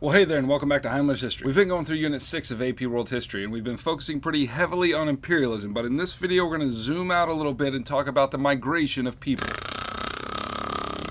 Well, hey there, and welcome back to Heimler's History. We've been going through Unit 6 of AP World History, and we've been focusing pretty heavily on imperialism, but in this video we're going to zoom out a little bit and talk about the migration of people.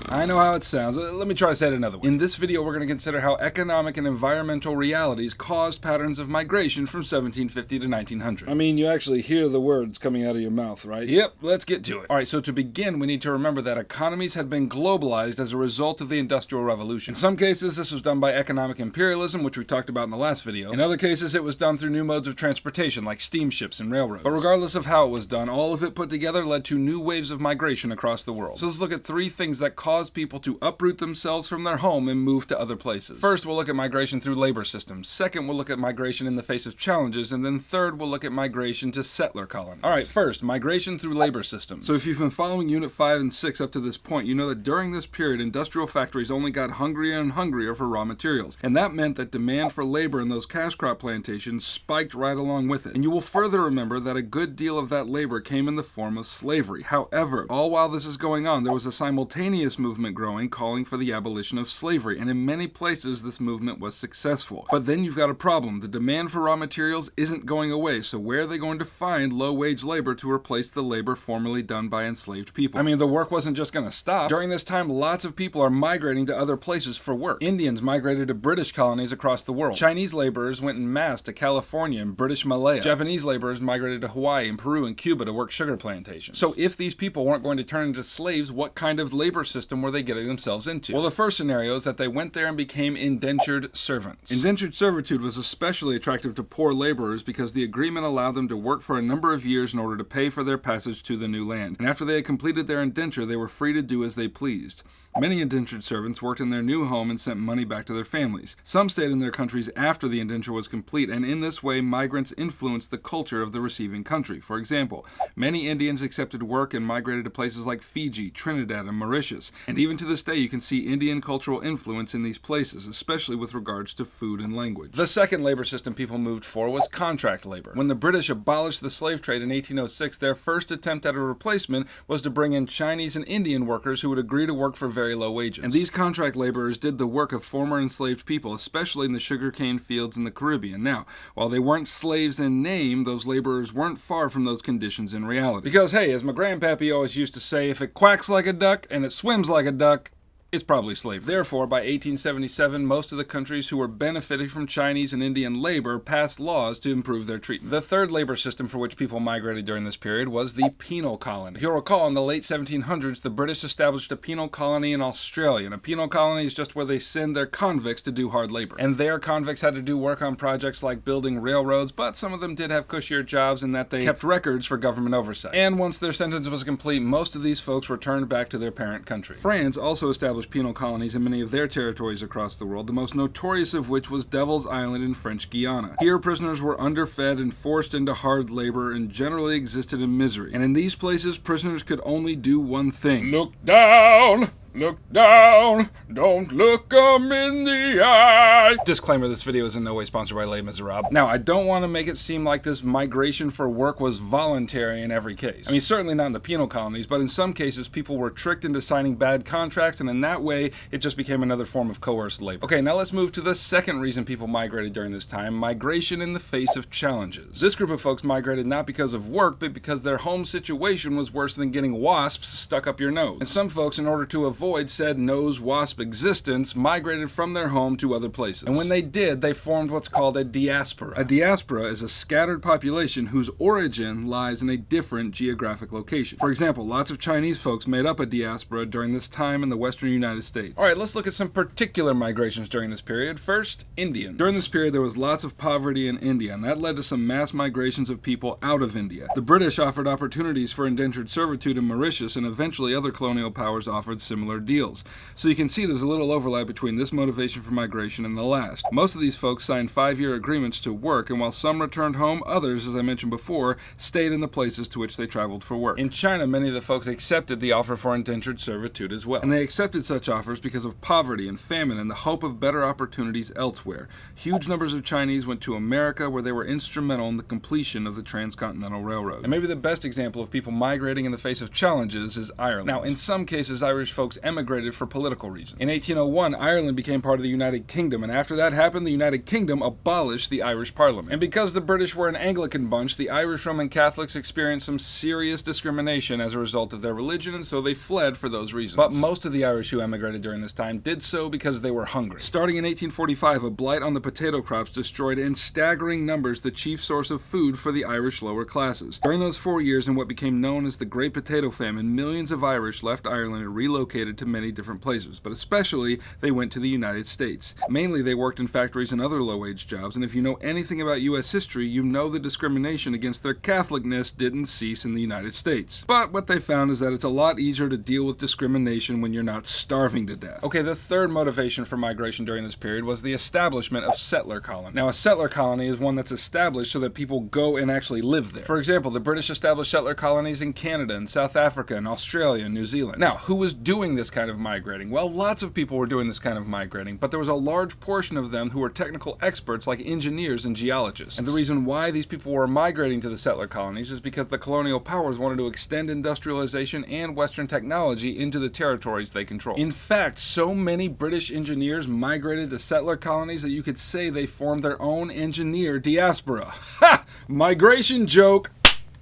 I know how it sounds. Let me try to say it another way. In this video, we're going to consider how economic and environmental realities caused patterns of migration from 1750 to 1900. I mean, you actually hear the words coming out of your mouth, right? Yep, let's get to it. Alright, so to begin, we need to remember that economies had been globalized as a result of the Industrial Revolution. In some cases, this was done by economic imperialism, which we talked about in the last video. In other cases, it was done through new modes of transportation, like steamships and railroads. But regardless of how it was done, all of it put together led to new waves of migration across the world. So let's look at three things that caused people to uproot themselves from their home and move to other places. First, we'll look at migration through labor systems. Second, we'll look at migration in the face of challenges. And then third, we'll look at migration to settler colonies. Alright, first, migration through labor systems. So if you've been following Unit 5 and 6 up to this point, you know that during this period, industrial factories only got hungrier and hungrier for raw materials. And that meant that demand for labor in those cash crop plantations spiked right along with it. And you will further remember that a good deal of that labor came in the form of slavery. However, all while this is going on, there was a simultaneous movement growing calling for the abolition of slavery, and in many places this movement was successful. But then you've got a problem. The demand for raw materials isn't going away, so where are they going to find low-wage labor to replace the labor formerly done by enslaved people? I mean, the work wasn't just going to stop. During this time, lots of people are migrating to other places for work. Indians migrated to British colonies across the world. Chinese laborers went en masse to California and British Malaya. Japanese laborers migrated to Hawaii and Peru and Cuba to work sugar plantations. So if these people weren't going to turn into slaves, what kind of labor system were they getting themselves into? Well, the first scenario is that they went there and became indentured servants. Indentured servitude was especially attractive to poor laborers because the agreement allowed them to work for a number of years in order to pay for their passage to the new land. And after they had completed their indenture, they were free to do as they pleased. Many indentured servants worked in their new home and sent money back to their families. Some stayed in their countries after the indenture was complete, and in this way, migrants influenced the culture of the receiving country. For example, many Indians accepted work and migrated to places like Fiji, Trinidad, and Mauritius. And even to this day, you can see Indian cultural influence in these places, especially with regards to food and language. The second labor system people moved for was contract labor. When the British abolished the slave trade in 1806, their first attempt at a replacement was to bring in Chinese and Indian workers who would agree to work for very low wages. And these contract laborers did the work of former enslaved people, especially in the sugarcane fields in the Caribbean. Now, while they weren't slaves in name, those laborers weren't far from those conditions in reality. Because, hey, as my grandpappy always used to say, if it quacks like a duck and it swims like a duck, it's probably slavery. Therefore, by 1877, most of the countries who were benefiting from Chinese and Indian labor passed laws to improve their treatment. The third labor system for which people migrated during this period was the penal colony. If you'll recall, in the late 1700s, the British established a penal colony in Australia. And a penal colony is just where they send their convicts to do hard labor. And their convicts had to do work on projects like building railroads, but some of them did have cushier jobs in that they kept records for government oversight. And once their sentence was complete, most of these folks returned back to their parent country. France also established penal colonies in many of their territories across the world, the most notorious of which was Devil's Island in French Guiana. Here, prisoners were underfed and forced into hard labor and generally existed in misery. And in these places, prisoners could only do one thing. Look down! Look down, don't look 'em in the eye. Disclaimer, this video is in no way sponsored by Les Miserables. Now, I don't want to make it seem like this migration for work was voluntary in every case. I mean, certainly not in the penal colonies, but in some cases, people were tricked into signing bad contracts, and in that way, it just became another form of coerced labor. Okay, now let's move to the second reason people migrated during this time, migration in the face of challenges. This group of folks migrated not because of work, but because their home situation was worse than getting wasps stuck up your nose. And some folks, in order to avoid said nose wasp existence, migrated from their home to other places. And when they did, they formed what's called a diaspora. A diaspora is a scattered population whose origin lies in a different geographic location. For example, lots of Chinese folks made up a diaspora during this time in the western United States. Alright, let's look at some particular migrations during this period. First, Indians. During this period, there was lots of poverty in India, and that led to some mass migrations of people out of India. The British offered opportunities for indentured servitude in Mauritius, and eventually other colonial powers offered similar deals. So you can see there's a little overlap between this motivation for migration and the last. Most of these folks signed 5-year agreements to work, and while some returned home, others, as I mentioned before, stayed in the places to which they traveled for work. In China, many of the folks accepted the offer for indentured servitude as well. And they accepted such offers because of poverty and famine and the hope of better opportunities elsewhere. Huge numbers of Chinese went to America, where they were instrumental in the completion of the transcontinental railroad. And maybe the best example of people migrating in the face of challenges is Ireland. Now, in some cases, Irish folks emigrated for political reasons. In 1801, Ireland became part of the United Kingdom, and after that happened, the United Kingdom abolished the Irish Parliament. And because the British were an Anglican bunch, the Irish Roman Catholics experienced some serious discrimination as a result of their religion, and so they fled for those reasons. But most of the Irish who emigrated during this time did so because they were hungry. Starting in 1845, a blight on the potato crops destroyed in staggering numbers the chief source of food for the Irish lower classes. During those 4 years in what became known as the Great Potato Famine, millions of Irish left Ireland and relocated to many different places, but especially they went to the United States. Mainly they worked in factories and other low-wage jobs, and if you know anything about U.S. history, you know the discrimination against their Catholicness didn't cease in the United States. But what they found is that it's a lot easier to deal with discrimination when you're not starving to death. Okay, the third motivation for migration during this period was the establishment of settler colonies. Now, a settler colony is one that's established so that people go and actually live there. For example, the British established settler colonies in Canada and South Africa and Australia and New Zealand. Now, who was doing this kind of migrating? Well, lots of people were doing this kind of migrating, but there was a large portion of them who were technical experts like engineers and geologists. And the reason why these people were migrating to the settler colonies is because the colonial powers wanted to extend industrialization and Western technology into the territories they control. In fact, so many British engineers migrated to settler colonies that you could say they formed their own engineer diaspora. Ha! Migration joke!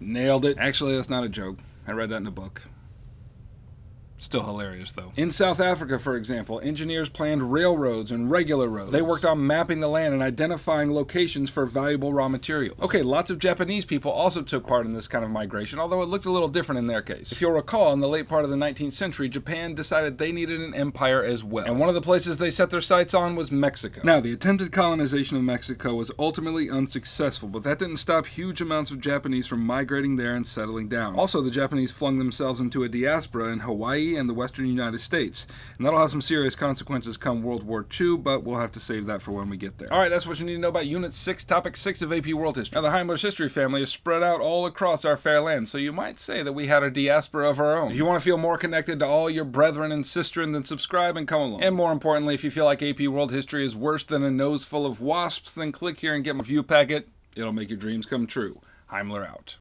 Nailed it. Actually, that's not a joke. I read that in a book. Still hilarious, though. In South Africa, for example, engineers planned railroads and regular roads. They worked on mapping the land and identifying locations for valuable raw materials. Okay, lots of Japanese people also took part in this kind of migration, although it looked a little different in their case. If you'll recall, in the late part of the 19th century, Japan decided they needed an empire as well. And one of the places they set their sights on was Mexico. Now, the attempted colonization of Mexico was ultimately unsuccessful, but that didn't stop huge amounts of Japanese from migrating there and settling down. Also, the Japanese flung themselves into a diaspora in Hawaii and the western United States. And that'll have some serious consequences come World War II, but we'll have to save that for when we get there. Alright, that's what you need to know about Unit 6, Topic 6 of AP World History. Now, the Heimler's history family is spread out all across our fair land, so you might say that we had a diaspora of our own. If you want to feel more connected to all your brethren and sistren, then subscribe and come along. And more importantly, if you feel like AP World History is worse than a nose full of wasps, then click here and get my view packet. It'll make your dreams come true. Heimler out.